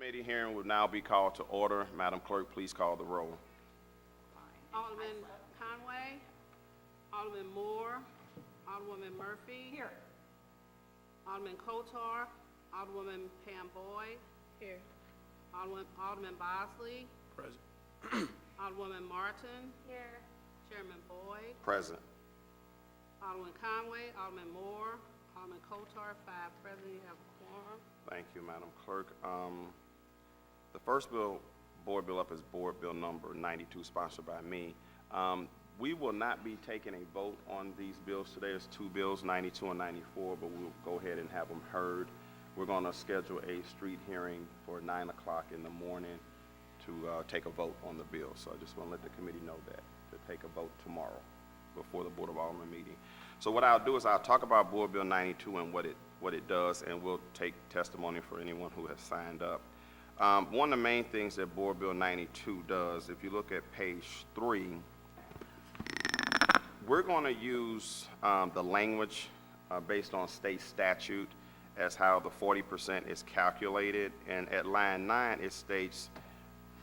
Committee hearing will now be called to order. Madam Clerk, please call the roll. Alderman Conway, Alderman Moore, Alderwoman Murphy. Here. Alderman Kotar, Alderwoman Pam Boyd. Here. Alderman Bosley. Present. Alderwoman Martin. Here. Chairman Boyd. Present. Alderman Conway, Alderman Moore, Alderman Kotar, 5 present. You have a quorum. Thank you, Madam Clerk. The first board bill up is Board Bill number 92, sponsored by me. We will not be taking a vote on these bills today. There's 2 bills, 92 and 94, but we'll go ahead and have them heard. We're going to schedule a street hearing for 9 o'clock in the morning to take a vote on the bill. So I just want to let the committee know that, to take a vote tomorrow before the Board of Aldermen meeting. So what I'll do is I'll talk about Board Bill 92 and what it does, and we'll take testimony for anyone who has signed up. One of the main things that Board Bill 92 does, if you look at page 3, we're going to use the language based on state statute as how the 40% is calculated. And at line 9, it states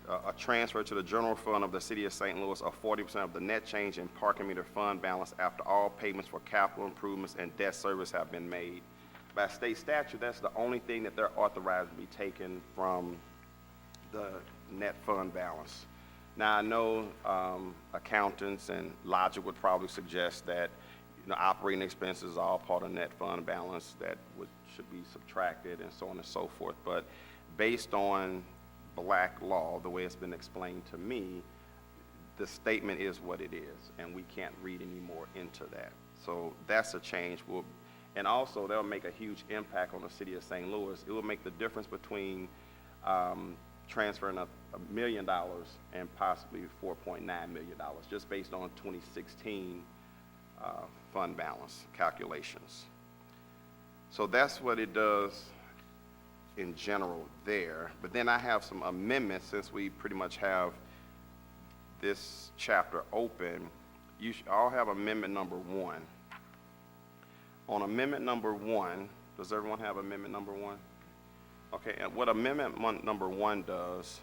a transfer to the general fund of the City of St. Louis of 40% of the net change in parking meter fund balance after all payments for capital improvements and debt service have been made. By state statute, that's the only thing that they're authorized to be taken from the net fund balance. Now, I know accountants and logic would probably suggest that operating expenses are all part of net fund balance that should be subtracted and so on and so forth. But based on black law, the way it's been explained to me, the statement is what it is, and we can't read any more into that. So that's a change. And also, that'll make a huge impact on the City of St. Louis. It will make the difference between transferring $1 million and possibly $4.9 million, just based on 2016 fund balance calculations. So that's what it does in general there. But then I have some amendments, since we pretty much have this chapter open. You should all have amendment number 1. On amendment number 1, does everyone have amendment number 1? Okay, and what amendment number 1 does,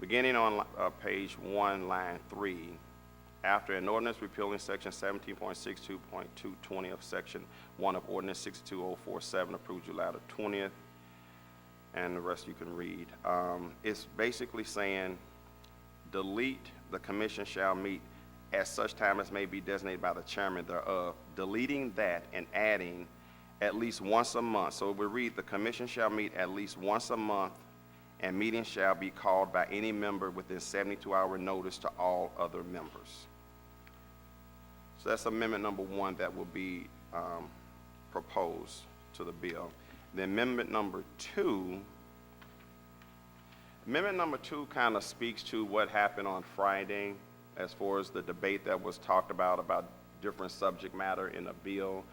beginning on page 1, line 3, after an ordinance repealing section 17.62.220 of section 1 of ordinance 62047 approved July the 20th, and the rest you can read. It's basically saying, delete the commission shall meet at such time as may be designated by the chairman thereof, deleting that and adding at least once a month. So we read, the commission shall meet at least once a month, and meetings shall be called by any member within 72-hour notice to all other members. So that's amendment number 1 that will be proposed to the bill. Then amendment number 2 kind of speaks to what happened on Friday as far as the debate that was talked about different subject matter in a bill,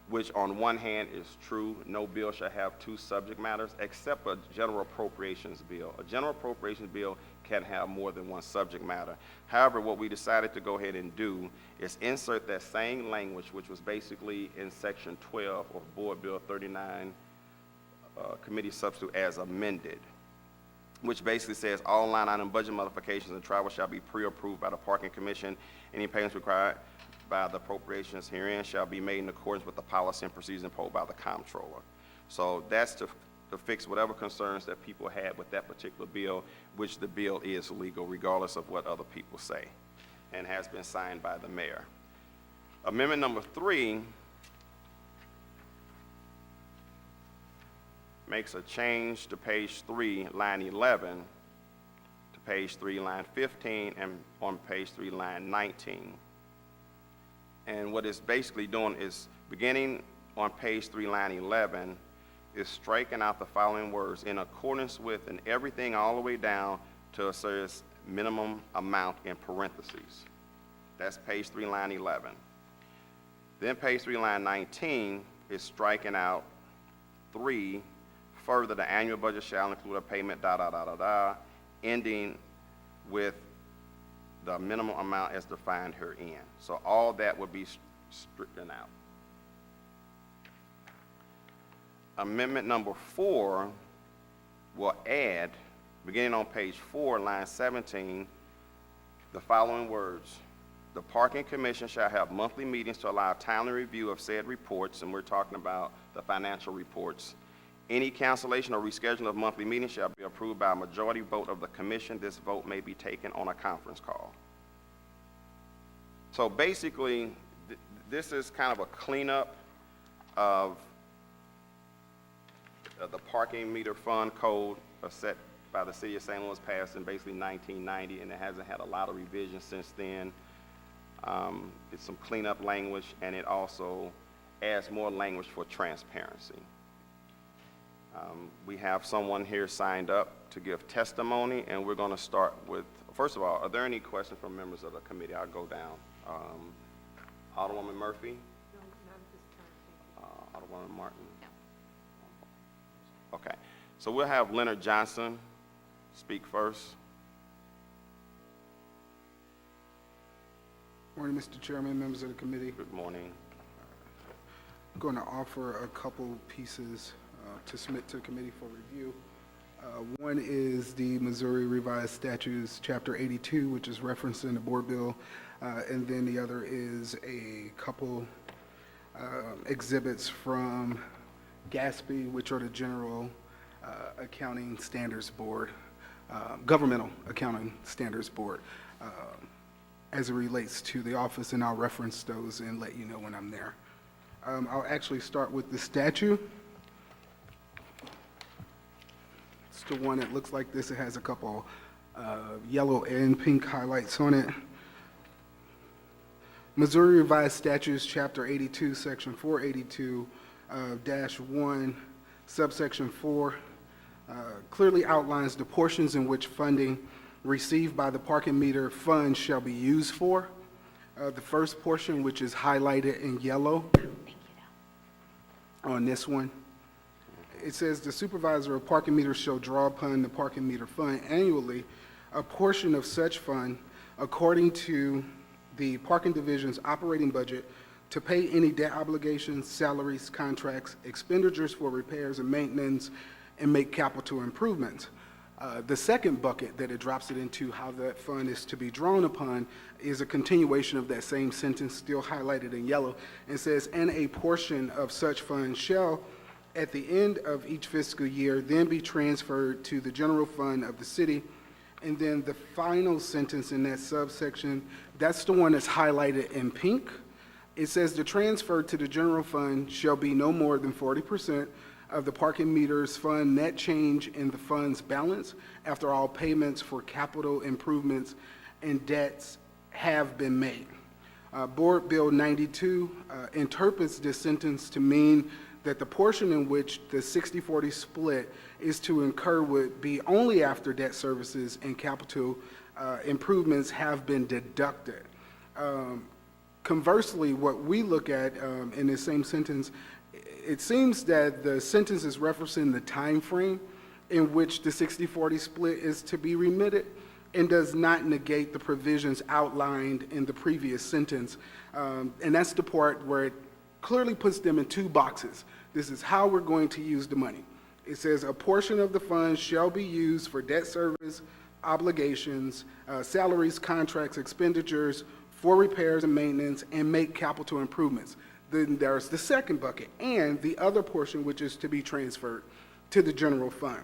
which on one hand is true. No bill shall have 2 subject matters except a general appropriations bill. A general appropriations bill can have more than 1 subject matter. However, what we decided to go ahead and do is insert that same language, which was basically in section 12 of Board Bill 39, committee substitute as amended, which basically says all line item budget modifications and travel shall be pre-approved by the Parking Commission. Any payments required by the appropriations herein shall be made in accordance with the policy and procedures imposed by the comptroller. So that's to fix whatever concerns that people had with that particular bill, which the bill is legal regardless of what other people say, and has been signed by the mayor. Amendment number 3 makes a change to page 3, line 11, to page 3, line 15, and on page 3, line 19. And what it's basically doing is, beginning on page 3, line 11, is striking out the following words, in accordance with, and everything all the way down to a serious minimum amount in parentheses. That's page 3, line 11. Then page 3, line 19 is striking out 3, further, the annual budget shall include a payment, ending with the minimum amount as defined herein. So all that would be stricken out. Amendment number 4 will add Beginning on page 4, line 17, the following words: "The Parking Commission shall have monthly meetings to allow timely review of said reports," and we're talking about the financial reports. "Any cancellation or rescheduling of monthly meetings shall be approved by a majority vote of the commission. This vote may be taken on a conference call." So basically, this is kind of a cleanup of the parking meter fund code set by the city of St. Louis, passed in basically 1990, and it hasn't had a lot of revisions since then. It's some cleanup language, and it also adds more language for transparency. We have someone here signed up to give testimony, and we're going to start with, first of all, are there any questions from members of the committee? I'll go down. Alderwoman Murphy? No, not at this time, thank you. Alderwoman Martin? Okay, so we'll have Leonard Johnson speak first. Morning, Mr. Chairman, members of the committee. Good morning. I'm going to offer a couple pieces to submit to the committee for review. One is the Missouri Revised Statutes, Chapter 82, which is referenced in the board bill, and then the other is a couple exhibits from GASB, which are the General Accounting Standards Board, Governmental Accounting Standards Board, as it relates to the office, and I'll reference those and let you know when I'm there. I'll actually start with the statute. It's the one that looks like this. It has a couple yellow and pink highlights on it. Missouri Revised Statutes, Chapter 82, Section 482-1, subsection 4, clearly outlines the portions in which funding received by the parking meter fund shall be used for. The first portion, which is highlighted in yellow on this one, it says the supervisor of parking meters shall draw upon the parking meter fund annually a portion of such fund according to the parking division's operating budget to pay any debt obligations, salaries, contracts, expenditures for repairs and maintenance, and make capital improvements. The second bucket that it drops it into, how that fund is to be drawn upon, is a continuation of that same sentence, still highlighted in yellow, and says, "And a portion of such fund shall, at the end of each fiscal year, then be transferred to the general fund of the city." And then the final sentence in that subsection, that's the one that's highlighted in pink. It says, "The transfer to the general fund shall be no more than 40% of the parking meters fund net change in the fund's balance after all payments for capital improvements and debts have been made." Board Bill 92 interprets this sentence to mean that the portion in which the 60-40 split is to incur would be only after debt services and capital improvements have been deducted. Conversely, what we look at in this same sentence, it seems that the sentence is referencing the time frame in which the 60-40 split is to be remitted and does not negate the provisions outlined in the previous sentence. And that's the part where it clearly puts them in two boxes. This is how we're going to use the money. It says a portion of the funds shall be used for debt service, obligations, salaries, contracts, expenditures, for repairs and maintenance, and make capital improvements. Then there's the second bucket, and the other portion which is to be transferred to the general fund.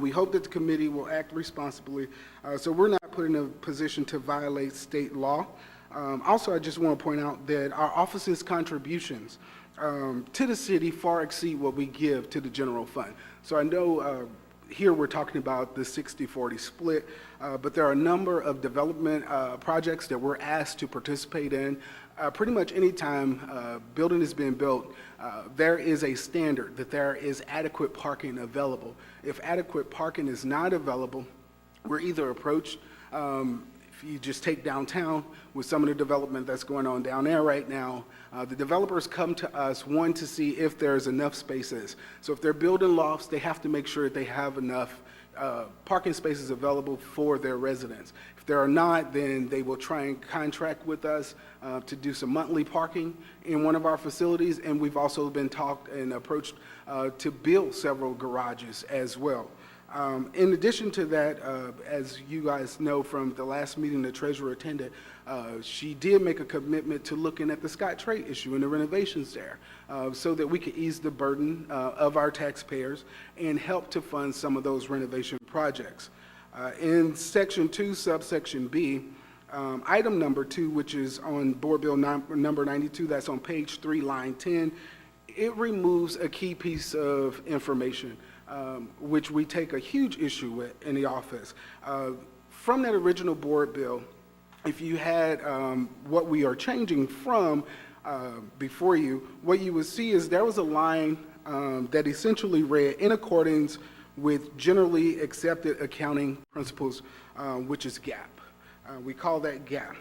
We hope that the committee will act responsibly, so we're not put in a position to violate state law. Also, I just want to point out that our office's contributions to the city far exceed what we give to the general fund. So I know here we're talking about the 60-40 split, but there are a number of development projects that we're asked to participate in. Pretty much any time a building is being built, there is a standard that there is adequate parking available. If adequate parking is not available, we're either approached, if you just take downtown with some of the development that's going on down there right now, the developers come to us, one, to see if there's enough spaces. So if they're building lofts, they have to make sure that they have enough parking spaces available for their residents. If there are not, then they will try and contract with us to do some monthly parking in one of our facilities, and we've also been talked and approached to build several garages as well. In addition to that, as you guys know from the last meeting the treasurer attended, she did make a commitment to looking at the Scottrade issue and the renovations there, so that we could ease the burden of our taxpayers and help to fund some of those renovation projects. In Section 2, subsection B, item number 2, which is on Board Bill number 92, that's on page 3, line 10, it removes a key piece of information, which we take a huge issue with in the office. From that original board bill, if you had what we are changing from before you, what you would see is there was a line that essentially read, in accordance with generally accepted accounting principles, which is GAAP. We call that GAAP.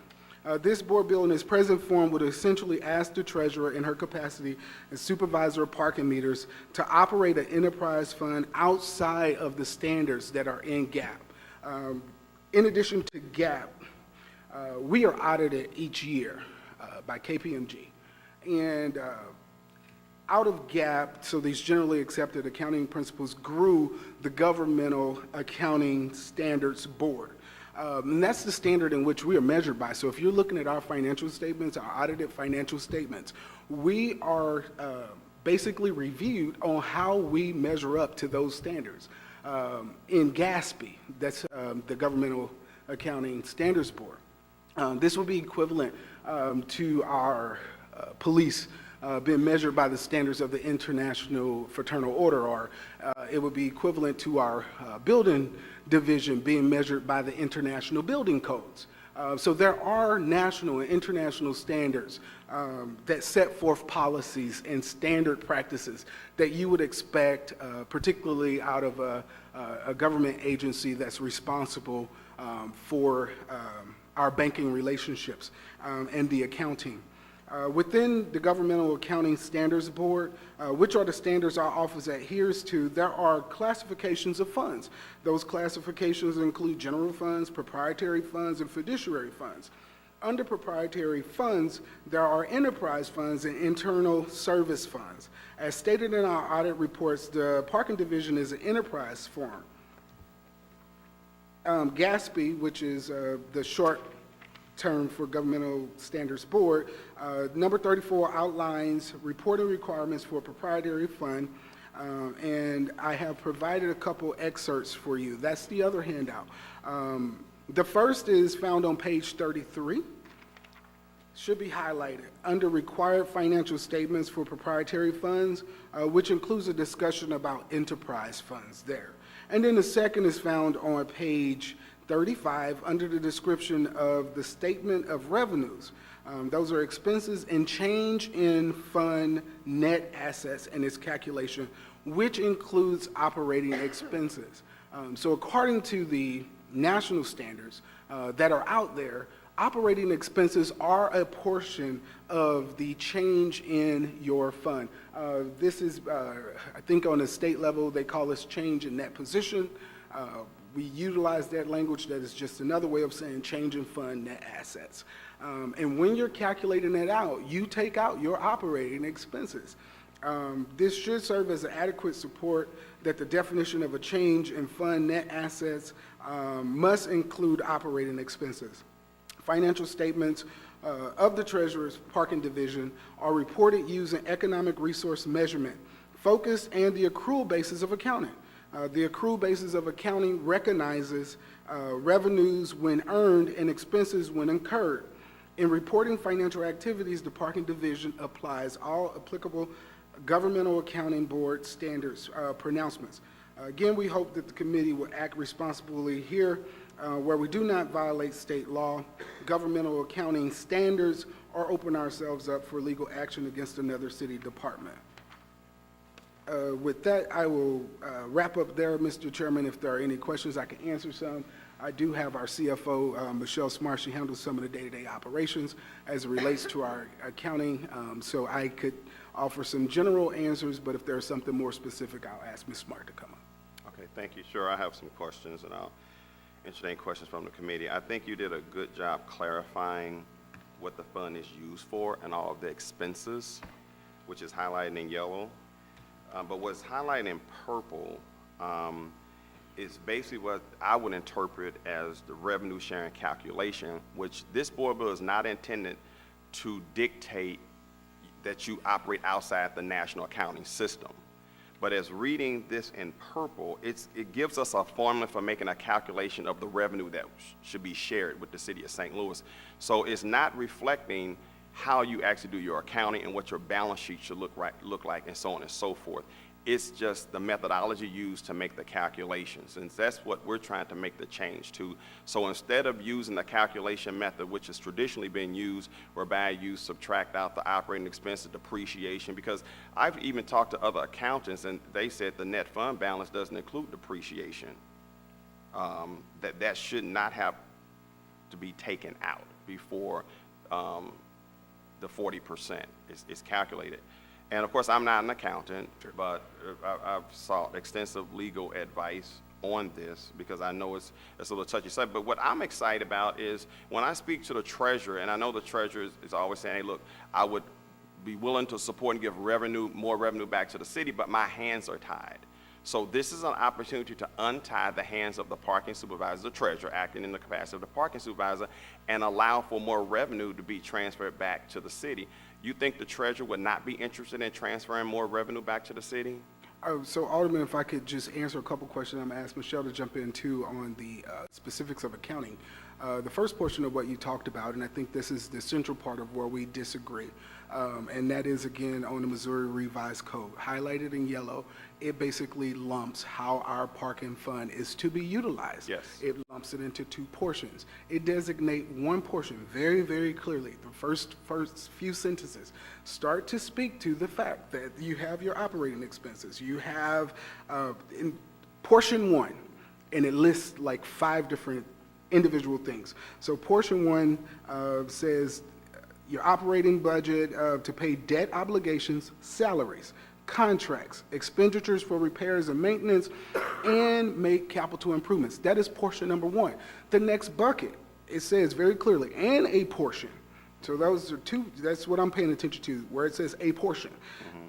This board bill in its present form would essentially ask the treasurer in her capacity as supervisor of parking meters to operate an enterprise fund outside of the standards that are in GAAP. In addition to GAAP, we are audited each year by KPMG. And out of GAAP, so these generally accepted accounting principles, grew the Governmental Accounting Standards Board. And that's the standard in which we are measured by. So if you're looking at our financial statements, our audited financial statements, we are basically reviewed on how we measure up to those standards. In GASB, that's the Governmental Accounting Standards Board, this would be equivalent to our police being measured by the standards of the International Fraternal Order, or it would be equivalent to our building division being measured by the International Building Codes. So there are national and international standards that set forth policies and standard practices that you would expect, particularly out of a government agency that's responsible for our banking relationships and the accounting. Within the Governmental Accounting Standards Board, which are the standards our office adheres to, there are classifications of funds. Those classifications include general funds, proprietary funds, and fiduciary funds. Under proprietary funds, there are enterprise funds and internal service funds. As stated in our audit reports, the parking division is an enterprise form. GASB, which is the short term for Governmental Standards Board, number 34 outlines reporting requirements for a proprietary fund, and I have provided a couple excerpts for you. That's the other handout. The first is found on page 33. Should be highlighted under required financial statements for proprietary funds, which includes a discussion about enterprise funds there. And then the second is found on page 35 under the description of the statement of revenues. Those are expenses and change in fund net assets and its calculation, which includes operating expenses. So according to the national standards that are out there, operating expenses are a portion of the change in your fund. This is, I think on a state level, they call this change in net position. We utilize that language that is just another way of saying change in fund net assets. And when you're calculating that out, you take out your operating expenses. This should serve as an adequate support that the definition of a change in fund net assets must include operating expenses. Financial statements of the Treasurer's Parking Division are reported using economic resource measurement, focus, and the accrual basis of accounting. The accrual basis of accounting recognizes revenues when earned and expenses when incurred. In reporting financial activities, the Parking Division applies all applicable Governmental Accounting Board standards pronouncements. Again, we hope that the committee will act responsibly here where we do not violate state law, governmental accounting standards, or open ourselves up for legal action against another city department. With that, I will wrap up there, Mr. Chairman. If there are any questions, I can answer some. I do have our CFO, Michelle Smart. She handles some of the day-to-day operations as it relates to our accounting, so I could offer some general answers, but if there's something more specific, I'll ask Ms. Smart to come up. Okay, thank you. Sure, I have some questions, and I'll entertain questions from the committee. I think you did a good job clarifying what the fund is used for and all of the expenses, which is highlighted in yellow. But what's highlighted in purple is basically what I would interpret as the revenue sharing calculation, which this board bill is not intended to dictate that you operate outside the national accounting system. But as reading this in purple, it gives us a formula for making a calculation of the revenue that should be shared with the city of St. Louis. So it's not reflecting how you actually do your accounting and what your balance sheet should look like, and so on and so forth. It's just the methodology used to make the calculations, and that's what we're trying to make the change to. So instead of using the calculation method, which has traditionally been used, whereby you subtract out the operating expenses, depreciation, because I've even talked to other accountants, and they said the net fund balance doesn't include depreciation. That should not have to be taken out before the 40% is calculated. And of course, I'm not an accountant, but I've sought extensive legal advice on this because I know it's a little touchy subject. But what I'm excited about is when I speak to the treasurer, and I know the treasurer is always saying, hey, look, I would be willing to support and give more revenue back to the city, but my hands are tied. So this is an opportunity to untie the hands of the parking supervisor, the treasurer, acting in the capacity of the parking supervisor, and allow for more revenue to be transferred back to the city. You think the treasurer would not be interested in transferring more revenue back to the city? So Alderman, if I could just answer a couple questions, I'm going to ask Michelle to jump in too on the specifics of accounting. The first portion of what you talked about, and I think this is the central part of where we disagree, and that is, again, on the Missouri Revised Code. Highlighted in yellow, it basically lumps how our parking fund is to be utilized. Yes. It lumps it into two portions. It designates one portion very, very clearly. The first few sentences start to speak to the fact that you have your operating expenses. You have in portion one, and it lists like 5 different individual things. So portion one says your operating budget to pay debt obligations, salaries, contracts, expenditures for repairs and maintenance, and make capital improvements. That is portion number one. The next bucket, it says very clearly, and a portion. So those are two, that's what I'm paying attention to, where it says a portion.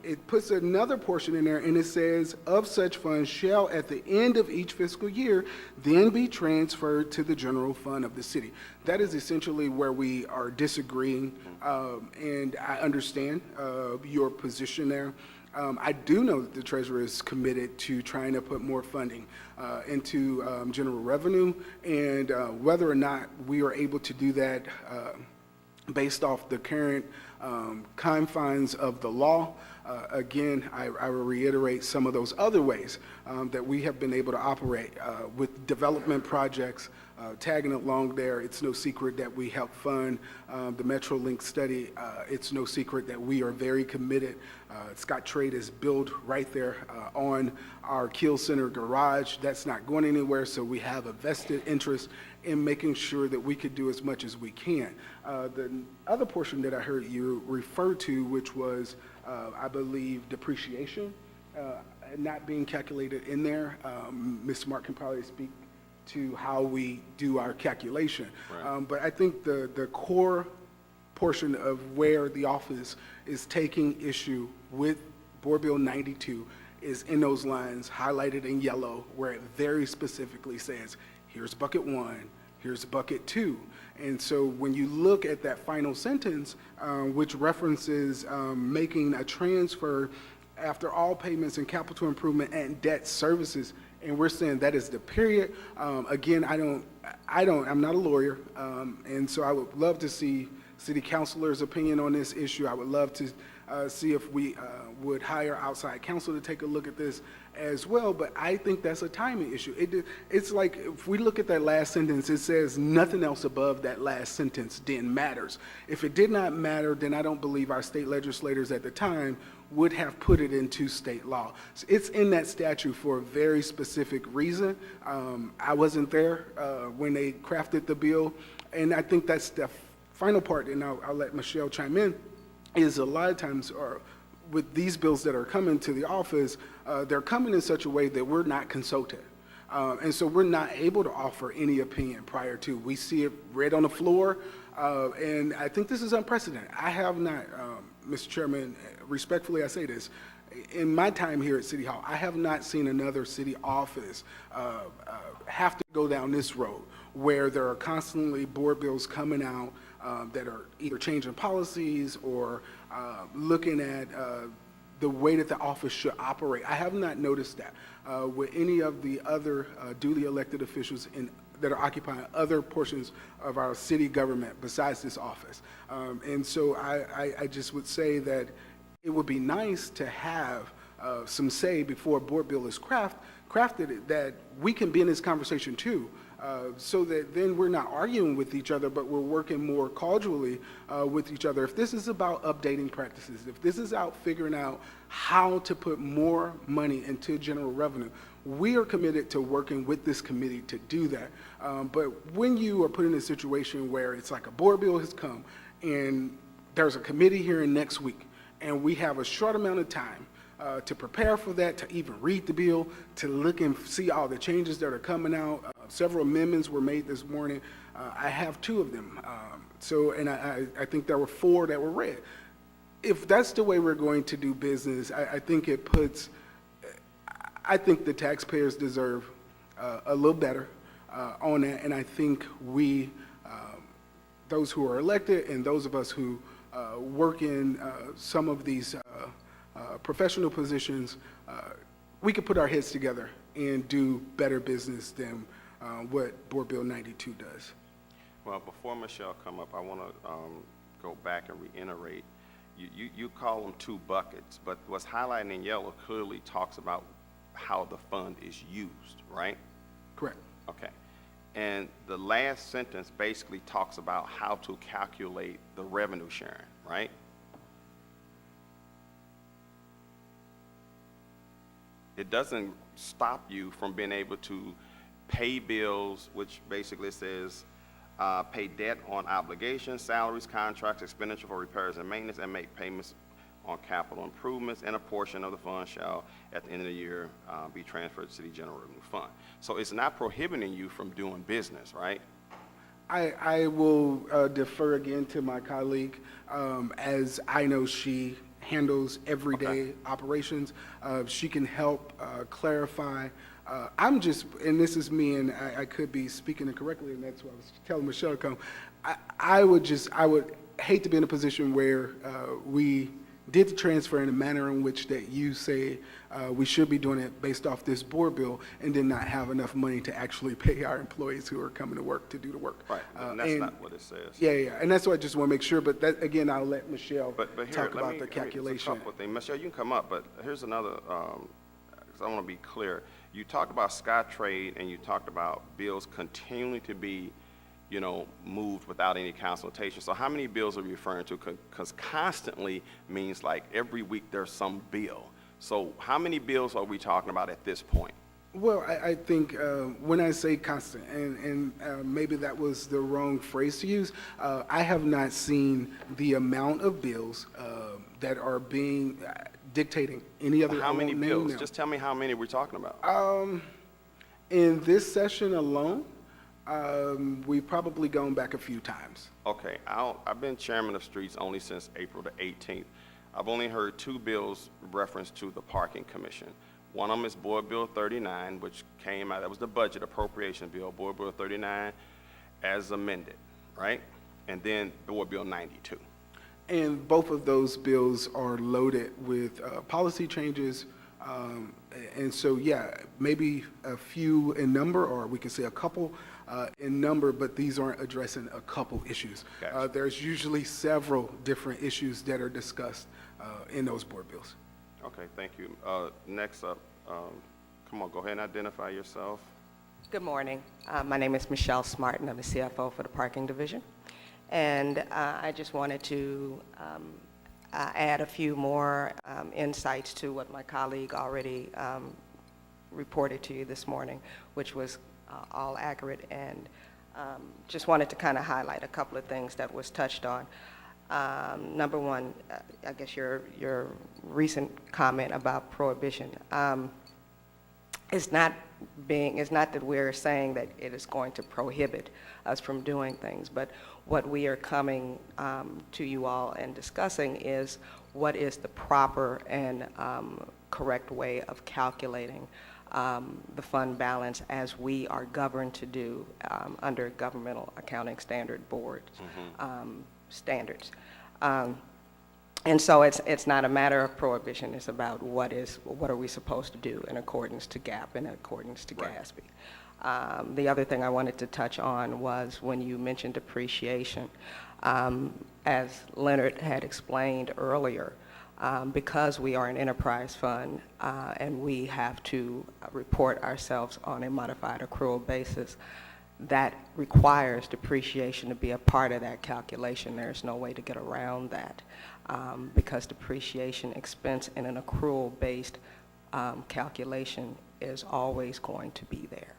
It puts another portion in there, and it says, of such funds shall at the end of each fiscal year then be transferred to the general fund of the city. That is essentially where we are disagreeing, and I understand your position there. I do know that the treasurer is committed to trying to put more funding into general revenue, and whether or not we are able to do that based off the current confines of the law. Again, I will reiterate some of those other ways that we have been able to operate with development projects. Tagging along there, it's no secret that we help fund the MetroLink study. It's no secret that we are very committed. Scott Trade is built right there on our Kiel Center garage. That's not going anywhere, so we have a vested interest in making sure that we could do as much as we can. The other portion that I heard you refer to, which was, I believe, depreciation, not being calculated in there. Mr. Mark can probably speak to how we do our calculation. Right. But I think the core portion of where the office is taking issue with Board Bill 92 is in those lines highlighted in yellow, where it very specifically says, here's bucket 1, here's bucket 2. And so when you look at that final sentence, which references making a transfer after all payments and capital improvement and debt services, and we're saying that is the period. Again, I'm not a lawyer, and so I would love to see city councilors' opinion on this issue. I would love to see if we would hire outside counsel to take a look at this as well, but I think that's a timing issue. It's like, if we look at that last sentence, it says nothing else above that last sentence then matters. If it did not matter, then I don't believe our state legislators at the time would have put it into state law. So it's in that statute for a very specific reason. I wasn't there when they crafted the bill, and I think that's the final part, and I'll let Michelle chime in, is a lot of times with these bills that are coming to the office, they're coming in such a way that we're not consulted. And so we're not able to offer any opinion prior to. We see it read on the floor, and I think this is unprecedented. I have not, Mr. Chairman, respectfully I say this, in my time here at City Hall, I have not seen another city office have to go down this road where there are constantly board bills coming out that are either changing policies or looking at the way that the office should operate. I have not noticed that with any of the other duly elected officials that are occupying other portions of our city government besides this office. And so I just would say that it would be nice to have some say before a board bill is crafted that we can be in this conversation too, so that then we're not arguing with each other, but we're working more cordially with each other. If this is about updating practices, if this is out figuring out how to put more money into general revenue, we are committed to working with this committee to do that. But when you are put in a situation where it's like a board bill has come and there's a committee hearing next week, and we have a short amount of time to prepare for that, to even read the bill, to look and see all the changes that are coming out. Several amendments were made this morning. I have 2 of them. And I think there were 4 that were read. If that's the way we're going to do business, I think it puts, I think the taxpayers deserve a little better on that. And I think we, those who are elected and those of us who work in some of these professional positions, we could put our heads together and do better business than what Board Bill 92 does. Well, before Michelle come up, I want to go back and reiterate. You call them 2 buckets, but what's highlighted in yellow clearly talks about how the fund is used, right? Correct. Okay. And the last sentence basically talks about how to calculate the revenue sharing, right? It doesn't stop you from being able to pay bills, which basically says pay debt on obligations, salaries, contracts, expenditure for repairs and maintenance, and make payments on capital improvements, and a portion of the fund shall, at the end of the year, be transferred to City General Revenue Fund. So it's not prohibiting you from doing business, right? I will defer again to my colleague, as I know she handles everyday operations. She can help clarify. I'm just, and this is me, and I could be speaking incorrectly, and that's what I was telling Michelle to come. I would hate to be in a position where we did the transfer in a manner in which that you say we should be doing it based off this board bill, and then not have enough money to actually pay our employees who are coming to work to do the work. Right, and that's not what it says. Yeah, and that's what I just want to make sure, but that, again, I'll let Michelle But here, talk about the calculation. There's a couple of things. Michelle, you can come up, but here's another, because I want to be clear. You talked about Scottrade, and you talked about bills continuing to be, moved without any consultation. So how many bills are you referring to? Because constantly means like every week there's some bill. So how many bills are we talking about at this point? Well, I think when I say constant, and maybe that was the wrong phrase to use, I have not seen the amount of bills that are being dictating any other. How many bills? Now. Just tell me how many we're talking about. In this session alone, we've probably gone back a few times. Okay, I've been chairman of streets only since April the 18th. I've only heard 2 bills reference to the parking commission. One of them is Board Bill 39, which came out, that was the budget appropriation bill, Board Bill 39 as amended, right? And then Board Bill 92. And both of those bills are loaded with policy changes. And so, yeah, maybe a few in number, or we can say a couple in number, but these aren't addressing a couple issues. Gotcha. There's usually several different issues that are discussed in those board bills. Okay, thank you. Next up, come on, go ahead and identify yourself. Good morning. My name is Michelle Smartin. I'm the CFO for the Parking Division. And I just wanted to add a few more insights to what my colleague already reported to you this morning, which was all accurate, and just wanted to kind of highlight a couple of things that was touched on. Number one, I guess your recent comment about prohibition. It's not that we're saying that it is going to prohibit us from doing things, but what we are coming to you all and discussing is what is the proper and correct way of calculating the fund balance as we are governed to do under Governmental Accounting Standard Board standards. And so it's not a matter of prohibition, it's about what are we supposed to do in accordance to GAAP, in accordance to Right. GASB. The other thing I wanted to touch on was when you mentioned depreciation. As Leonard had explained earlier, because we are an enterprise fund and we have to report ourselves on a modified accrual basis, that requires depreciation to be a part of that calculation. There's no way to get around that because depreciation expense in an accrual-based calculation is always going to be there.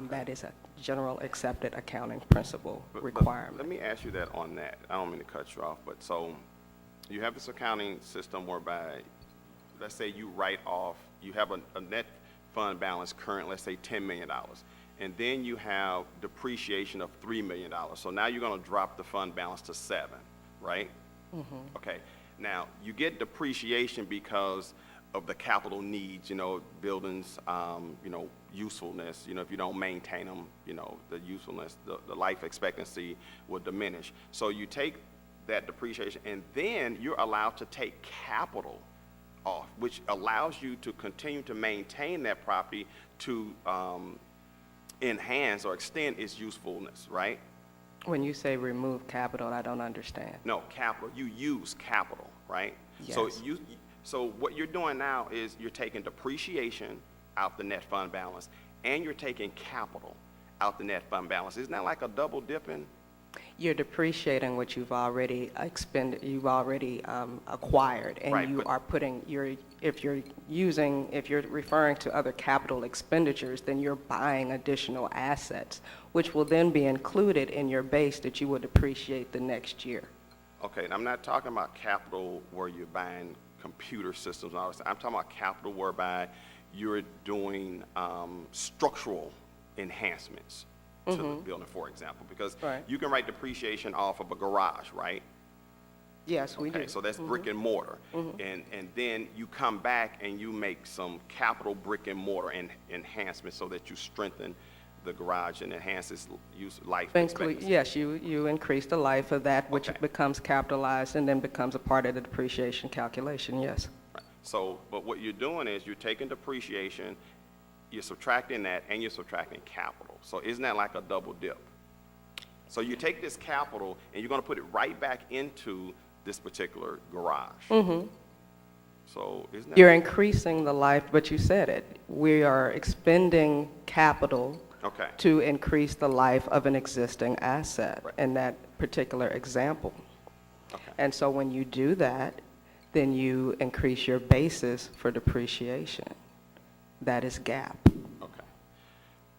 That is a general accepted accounting principle But requirement. let me ask you that on that. I don't mean to cut you off, but so you have this accounting system whereby, let's say you write off, you have a net fund balance current, let's say $10 million. And then you have depreciation of $3 million. So now you're going to drop the fund balance to 7, right? Okay. Now, you get depreciation because of the capital needs, buildings, usefulness, if you don't maintain them, the usefulness, the life expectancy will diminish. So you take that depreciation and then you're allowed to take capital off, which allows you to continue to maintain that property to enhance or extend its usefulness, right? When you say remove capital, I don't understand. No, capital, you use capital, right? Yes. So what you're doing now is you're taking depreciation out the net fund balance and you're taking capital out the net fund balance. Isn't that like a double dipping? You're depreciating what you've already expended, you've already acquired, and Right, you but- are putting if you're referring to other capital expenditures, then you're buying additional assets, which will then be included in your base that you will depreciate the next year. Okay, and I'm not talking about capital where you're buying computer systems and all this. I'm talking about capital whereby you're doing structural enhancements to the building, for example, because Right. you can write depreciation off of a garage, right? Yes, we do. Okay, so that's brick and mortar. And then you come back and you make some capital brick and mortar enhancements so that you strengthen the garage and enhance its life expectancy. Yes, you increase the life of that, which Okay. becomes capitalized and then becomes a part of the depreciation calculation, yes. Right. So, but what you're doing is you're taking depreciation, you're subtracting that, and you're subtracting capital. So isn't that like a double dip? So you take this capital and you're going to put it right back into this particular garage. So isn't that? You're increasing the life, but you said it. We are expending capital Okay. to increase the life of an existing asset Right. in that particular example. Okay. And so when you do that, then you increase your basis for depreciation. That is GAAP. Okay.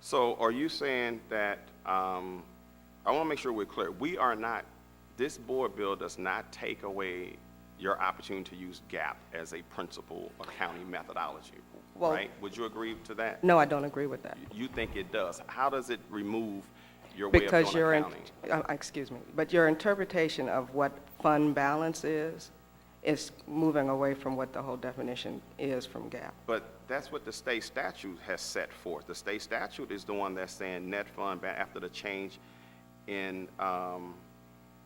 So are you saying that, I want to make sure we're clear. We are not, this board bill does not take away your opportunity to use GAAP as a principal accounting methodology, Well- right? Would you agree to that? No, I don't agree with that. You think it does. How does it remove your way of Because doing accounting? excuse me, but your interpretation of what fund balance is moving away from what the whole definition is from GAAP. But that's what the state statute has set forth. The state statute is the one that's saying net fund after the change in,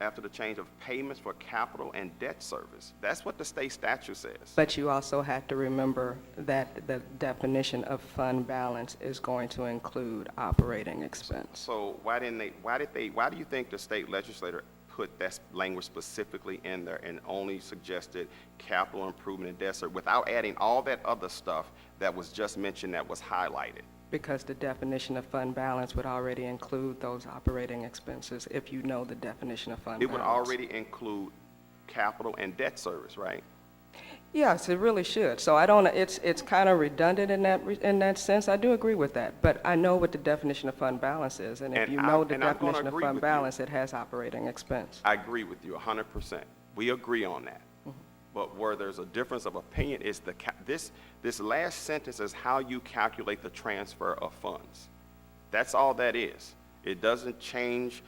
after the change of payments for capital and debt service. That's what the state statute says. But you also have to remember that the definition of fund balance is going to include operating expense. So why do you think the state legislator put that language specifically in there and only suggested capital improvement and debt service without adding all that other stuff that was just mentioned that was highlighted? Because the definition of fund balance would already include those operating expenses if you know the definition of fund It balance. would already include capital and debt service, right? Yes, it really should. So I don't, it's kind of redundant in that sense. I do agree with that. But I know what the definition of fund balance is. And if And you I- know the and I'm gonna definition of agree fund with you. balance, it has operating expense. I agree with you 100%. We agree on that. But where there's a difference of opinion is this last sentence is how you calculate the transfer of funds. That's all that is. It doesn't change,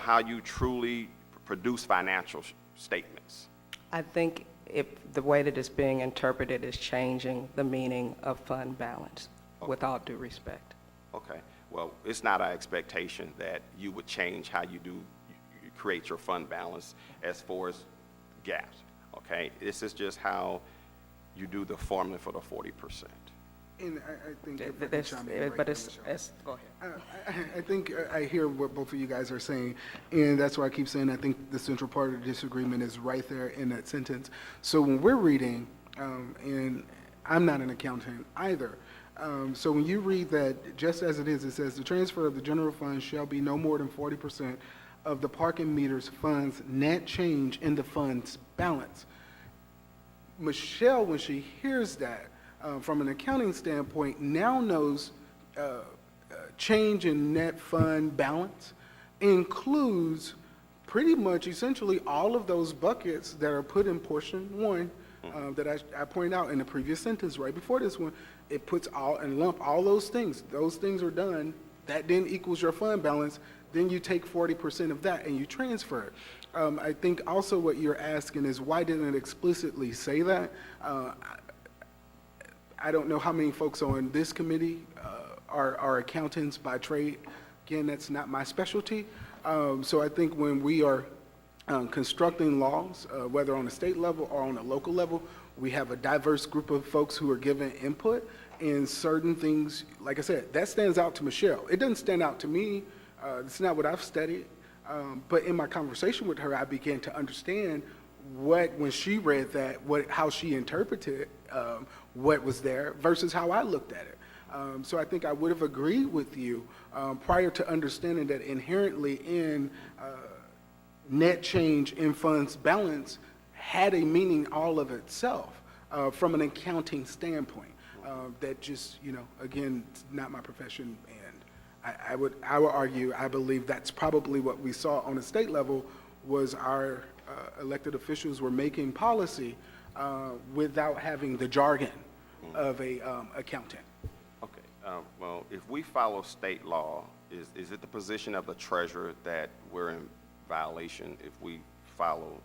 how you truly produce financial statements. I think if the way that it's being interpreted is changing the meaning of fund balance, with all due respect. Okay, well, it's not our expectation that you would change how you create your fund balance as far as gaps, okay? This is just how you do the formula for the 40%. And I think, if I can That's- chime in right But there, it's, Michelle. go ahead. I think I hear what both of you guys are saying, and that's why I keep saying I think the central part of the disagreement is right there in that sentence. So when we're reading, and I'm not an accountant either, so when you read that, just as it is, it says, "The transfer of the general fund shall be no more than 40% of the parking meters funds net change in the fund's balance." Michelle, when she hears that, from an accounting standpoint, now knows change in net fund balance includes pretty much essentially all of those buckets that are put in portion one that I pointed out in the previous sentence right before this one. It puts all and lump all those things. Those things are done. That then equals your fund balance. Then you take 40% of that and you transfer it. I think also what you're asking is why didn't it explicitly say that? I don't know how many folks on this committee are accountants by trade. Again, that's not my specialty. So I think when we are constructing laws, whether on a state level or on a local level, we have a diverse group of folks who are giving input, and certain things, like I said, that stands out to Michelle. It doesn't stand out to me. It's not what I've studied. But in my conversation with her, I began to understand when she read that, how she interpreted what was there versus how I looked at it. So I think I would have agreed with you prior to understanding that inherently in net change in funds balance had a meaning all of itself from an accounting standpoint. That just, again, it's not my profession, and I would argue, I believe that's probably what we saw on a state level was our elected officials were making policy without having the jargon of a accountant. Okay, well, if we follow state law, is it the position of the treasurer that we're in violation if we follow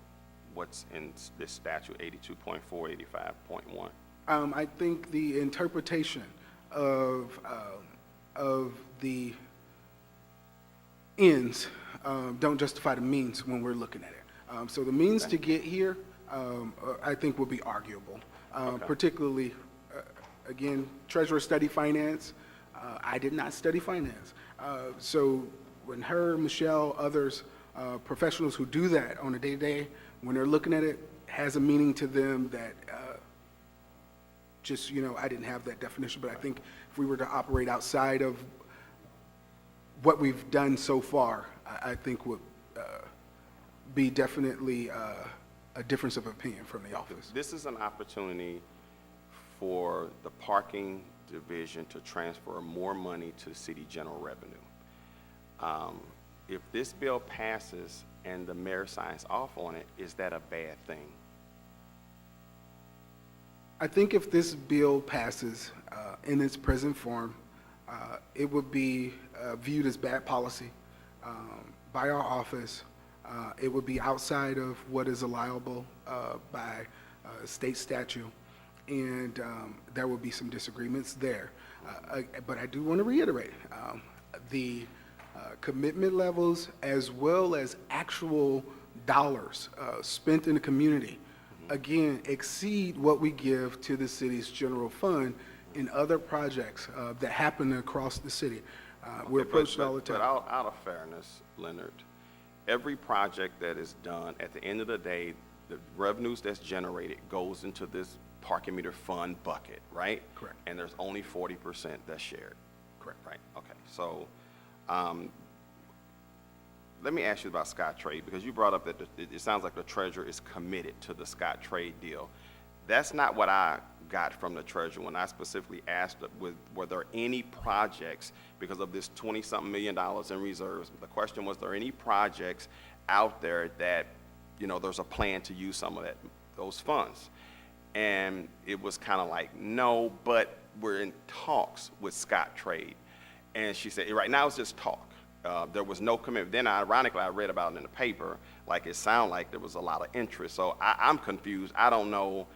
what's in this statute 82.4, 85.1? I think the interpretation of the ends don't justify the means when we're looking at it. So the means to get here, I think will be arguable, particularly, again, treasurer study finance. I did not study finance. So when her, Michelle, others, professionals who do that on a day-to-day, when they're looking at it, has a meaning to them that just, I didn't have that definition, but I think if we were to operate outside of what we've done so far, I think would be definitely a difference of opinion from the office. This is an opportunity for the parking division to transfer more money to city general revenue. If this bill passes and the mayor signs off on it, is that a bad thing? I think if this bill passes in its present form, it would be viewed as bad policy by our office. It would be outside of what is allowable by state statute, and there would be some disagreements there. But I do want to reiterate, the commitment levels as well as actual dollars spent in the community, again, exceed what we give to the city's general fund in other projects that happen across the city. We're approached all the time. But out of fairness, Leonard, every project that is done, at the end of the day, the revenues that's generated goes into this parking meter fund bucket, right? Correct. And there's only 40% that's shared. Correct. Right, okay. So let me ask you about Scott Trade, because you brought up that it sounds like the treasurer is committed to the Scott Trade deal. That's not what I got from the treasurer when I specifically asked, were there any projects, because of this 20-something million in reserves, the question was there any projects out there that, there's a plan to use some of that those funds. And it was kind of like, no, but we're in talks with Scott Trade. And she said, right now it's just talk. There was no commitment. Then ironically, I read about it in the paper, like it sounded like there was a lot of interest. So I'm confused. I don't know,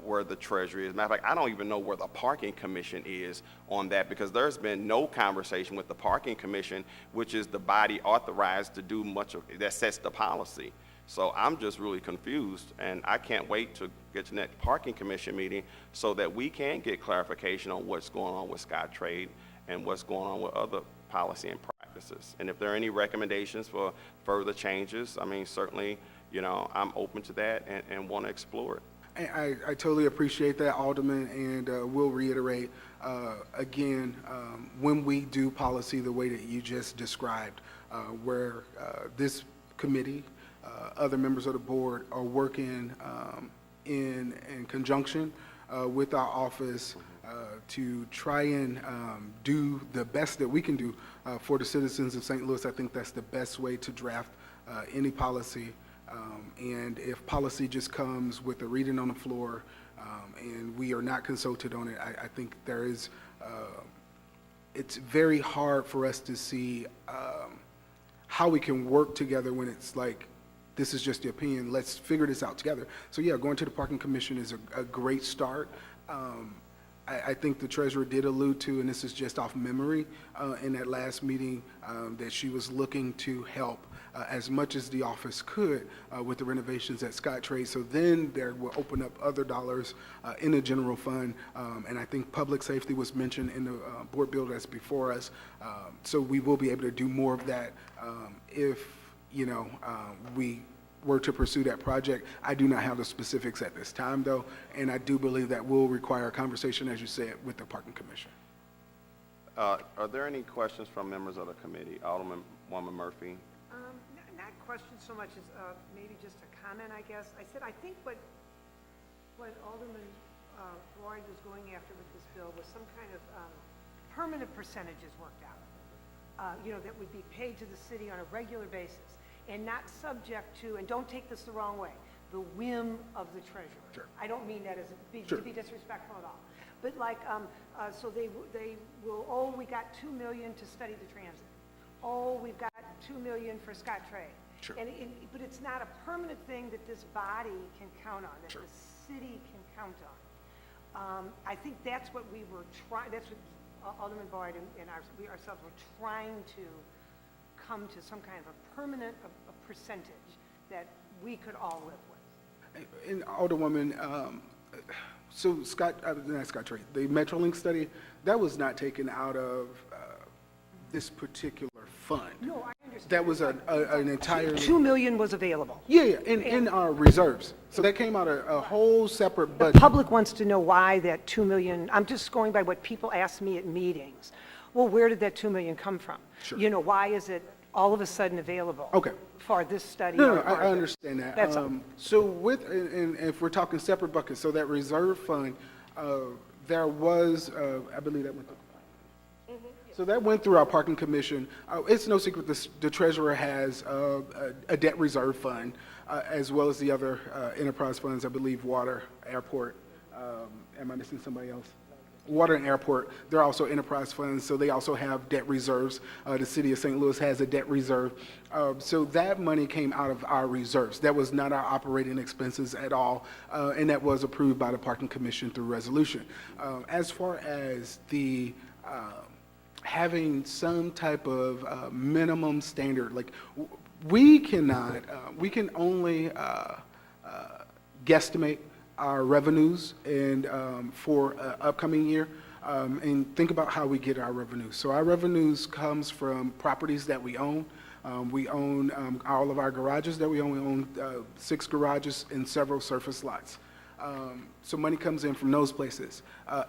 where the treasury is. Matter of fact, I don't even know where the parking commission is on that, because there's been no conversation with the parking commission, which is the body authorized to do much of, that sets the policy. So I'm just really confused, and I can't wait to get to the next parking commission meeting so that we can get clarification on what's going on with Scott Trade and what's going on with other policy and practices. And if there are any recommendations for further changes, I mean, certainly, I'm open to that and want to explore it. I totally appreciate that, Alderman, and will reiterate, again, when we do policy the way that you just described, where this committee, other members of the board are working in conjunction with our office to try and do the best that we can do for the citizens of St. Louis. I think that's the best way to draft any policy. And if policy just comes with a reading on the floor and we are not consulted on it, I think there is, it's very hard for us to see how we can work together when it's like, this is just the opinion, let's figure this out together. So yeah, going to the Parking Commission is a great start. I think the treasurer did allude to, and this is just off memory, in that last meeting, that she was looking to help as much as the office could with the renovations at Scott Trade. So then there will open up other dollars in the general fund. And I think public safety was mentioned in the board bill that's before us. So we will be able to do more of that if, we were to pursue that project. I do not have the specifics at this time, though, and I do believe that will require a conversation, as you said, with the Parking Commission. Are there any questions from members of the committee? Alderman Murphy? Not questions so much as maybe just a comment, I guess. I said I think what Alderman Boyd was going after with this bill was some kind of permanent percentages worked out, that would be paid to the city on a regular basis and not subject to, and don't take this the wrong way, the whim of the treasurer. Sure. I don't mean that as Sure. to be disrespectful at all. But like, so they will, we got $2 million to study the transit. We've got $2 million for Scott Trade. Sure. But it's not a permanent thing that this body can count on, that Sure. the city can count on. I think that's what we were trying, that's what Alderman Boyd and we ourselves were trying to come to some kind of a permanent a percentage that we could all live with. And Alderwoman, so not Scott Trade, the Metrolink study, that was not taken out of this particular fund. No, I understand. That was an entire. $2 million was available. Yeah, in our reserves. So that came out of a whole separate The budget. public wants to know why that $2 million, I'm just going by what people ask me at meetings. Well, where did that $2 million come from? Sure. Why is it all of a sudden available? Okay. For this study? No, or I understand that. That's all. So and if we're talking separate buckets, so that reserve fund, there was, I believe that went through. So that went through our parking commission. It's no secret the treasurer has a debt reserve fund, as well as the other enterprise funds, I believe water, airport. Am I missing somebody else? Water and airport, they're also enterprise funds, so they also have debt reserves. The city of St. Louis has a debt reserve. So that money came out of our reserves. That was not our operating expenses at all, and that was approved by the parking commission through resolution. As far as the having some type of minimum standard, like we cannot, we can only guesstimate our revenues and for upcoming year, and think about how we get our revenues. So our revenues comes from properties that we own. We own all of our garages that we own. We own 6 garages and several surface lots. So money comes in from those places.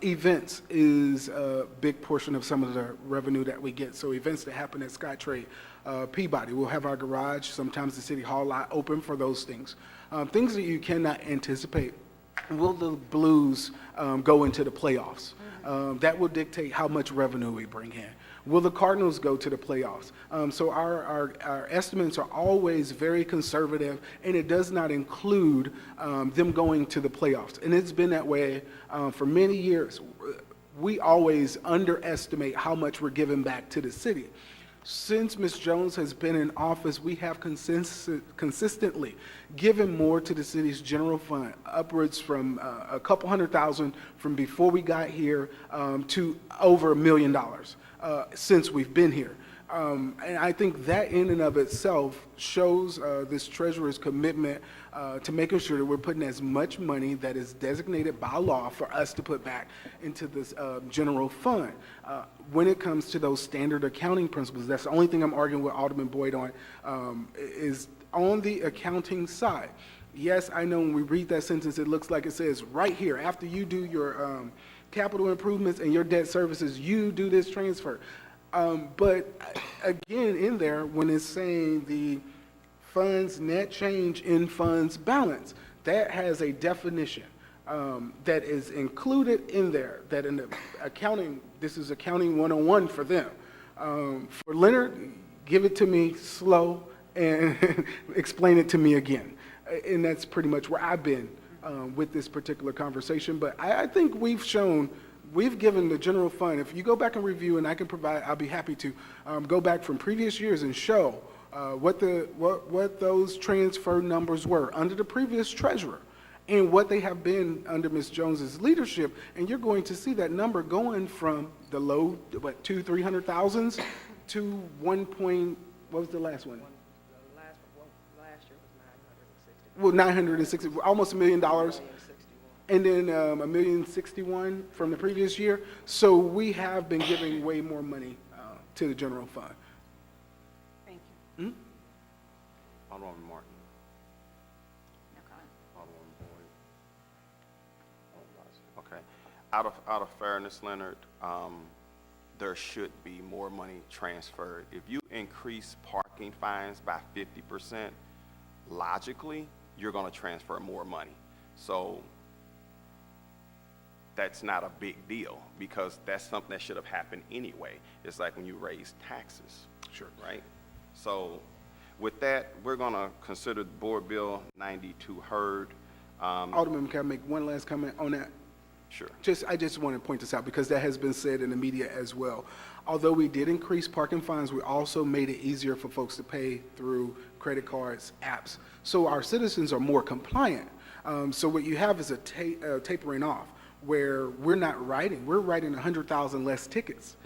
Events is a big portion of some of the revenue that we get. So events that happen at Scott Trade, Peabody, we'll have our garage, sometimes the city hall lot open for those things. Things that you cannot anticipate will the Blues go into the playoffs? That will dictate how much revenue we bring in. Will the Cardinals go to the playoffs? So our estimates are always very conservative, and it does not include them going to the playoffs. And it's been that way for many years. We always underestimate how much we're giving back to the city. Since Ms. Jones has been in office, we have consistently given more to the city's general fund, upwards from a couple $100,000 from before we got here to over $1 million since we've been here. And I think that in and of itself shows this treasurer's commitment to making sure that we're putting as much money that is designated by law for us to put back into this general fund. When it comes to those standard accounting principles, that's the only thing I'm arguing with Alderman Boyd on, is on the accounting side. Yes, I know when we read that sentence, it looks like it says right here, after you do your capital improvements and your debt services, you do this transfer. But again, in there, when it's saying the funds net change in funds balance, that has a definition that is included in there, that in the accounting, this is accounting 101 for them. For Leonard, give it to me slow and explain it to me again. And that's pretty much where I've been with this particular conversation. But I think we've given the general fund, if you go back and review, and I can provide, I'll be happy to go back from previous years and show what those transfer numbers were under the previous treasurer and what they have been under Ms. Jones's leadership, and you're going to see that number going from the low, what, 200,000-300,000 to 1 point, what was the last one? Last year was 960. Well, 960, almost $1 million. And then $1,061,000 from the previous year. So we have been giving way more money to the general fund. Thank you. Alderman Martin. No comment. Alderman Boyd. Okay. Out of fairness, Leonard, there should be more money transferred. If you increase parking fines by 50%, logically, you're going to transfer more money. So that's not a big deal, because that's something that should have happened anyway. It's like when you raise taxes. Sure. Right? So with that, we're going to consider Board Bill 92 heard. Alderman, can I make one last comment on that? Sure. I just want to point this out because that has been said in the media as well. Although we did increase parking fines, we also made it easier for folks to pay through credit cards, apps. So our citizens are more compliant. So what you have is a tapering off, where we're writing 100,000 less tickets.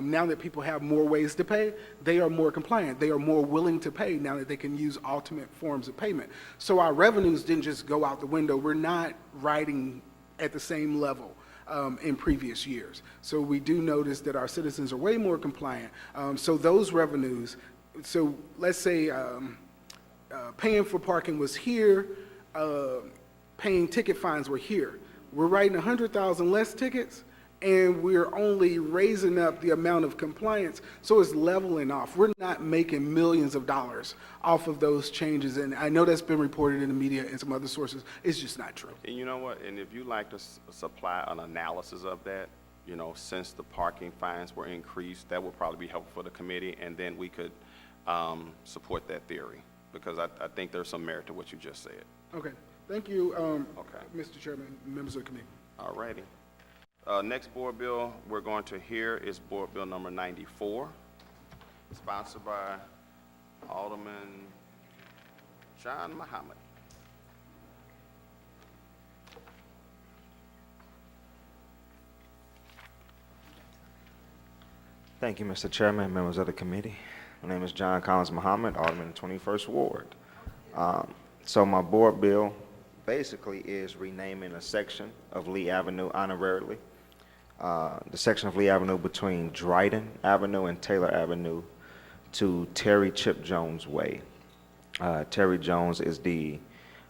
Now that people have more ways to pay, they are more compliant. They are more willing to pay now that they can use alternate forms of payment. So our revenues didn't just go out the window. We're not writing at the same level in previous years. So we do notice that our citizens are way more compliant. So those revenues, so let's say paying for parking was here, paying ticket fines were here. We're writing 100,000 less tickets, and we're only raising up the amount of compliance, so it's leveling off. We're not making millions of dollars off of those changes, and I know that's been reported in the media and some other sources. It's just not true. And you know what? And if you'd like to supply an analysis of that, you know, since the parking fines were increased, that would probably be helpful for the committee, and then we could support that theory, because I think there's some merit to what you just said. Okay. Thank you, Okay. Mr. Chairman, members of the committee. All righty. Next board bill we're going to hear is Board Bill number 94, sponsored by Alderman John Muhammad. Thank you, Mr. Chairman, members of the committee. My name is John Collins Muhammad, Alderman 21st Ward. So my board bill basically is renaming a section of Lee Avenue honorarily. The section of Lee Avenue between Dryden Avenue and Taylor Avenue to Terry Chip Jones Way. Terry Jones is the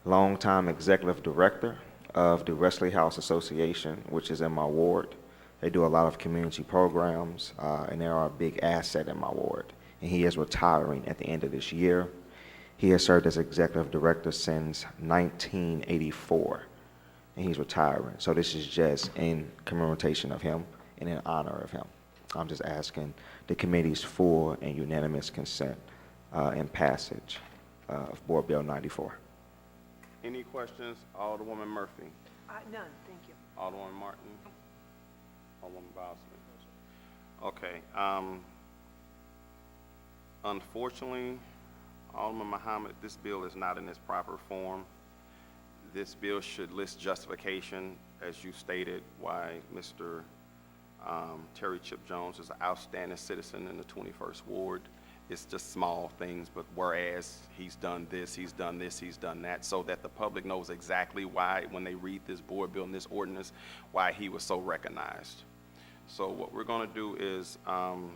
longtime executive director of the Wesley House Association, which is in my ward. They do a lot of community programs, and they are a big asset in my ward. And he is retiring at the end of this year. He has served as executive director since 1984. and he's retiring. So this is just in commemoration of him and in honor of him. I'm just asking the committee's full and unanimous consent and passage of Board Bill 94. Any questions? Alderwoman Murphy. None, thank you. Alderwoman Martin. Alderwoman Bowsley. Okay. Unfortunately, Alderman Muhammad, this bill is not in its proper form. This bill should list justification, as you stated, why Mr. Terry Chip Jones is an outstanding citizen in the 21st Ward. It's just small things, but whereas he's done this, he's done this, he's done that, so that the public knows exactly why, when they read this board bill and this ordinance, why he was so recognized. So what we're gonna do is, can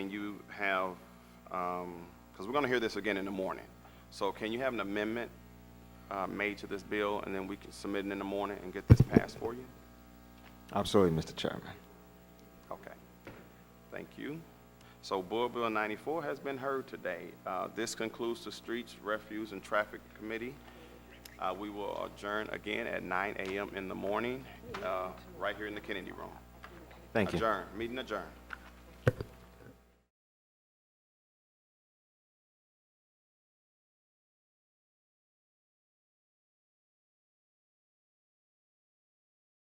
you have, because we're gonna hear this again in the morning. So can you have an amendment made to this bill, and then we can submit it in the morning and get this passed for you? Absolutely, Mr. Chairman. Okay, thank you. So Board Bill 94 has been heard today. This concludes the Streets, Refuse, and Traffic Committee. We will adjourn again at 9 a.m. in the morning, right here in the Kennedy Room. Thank you. Adjourn, meeting adjourned.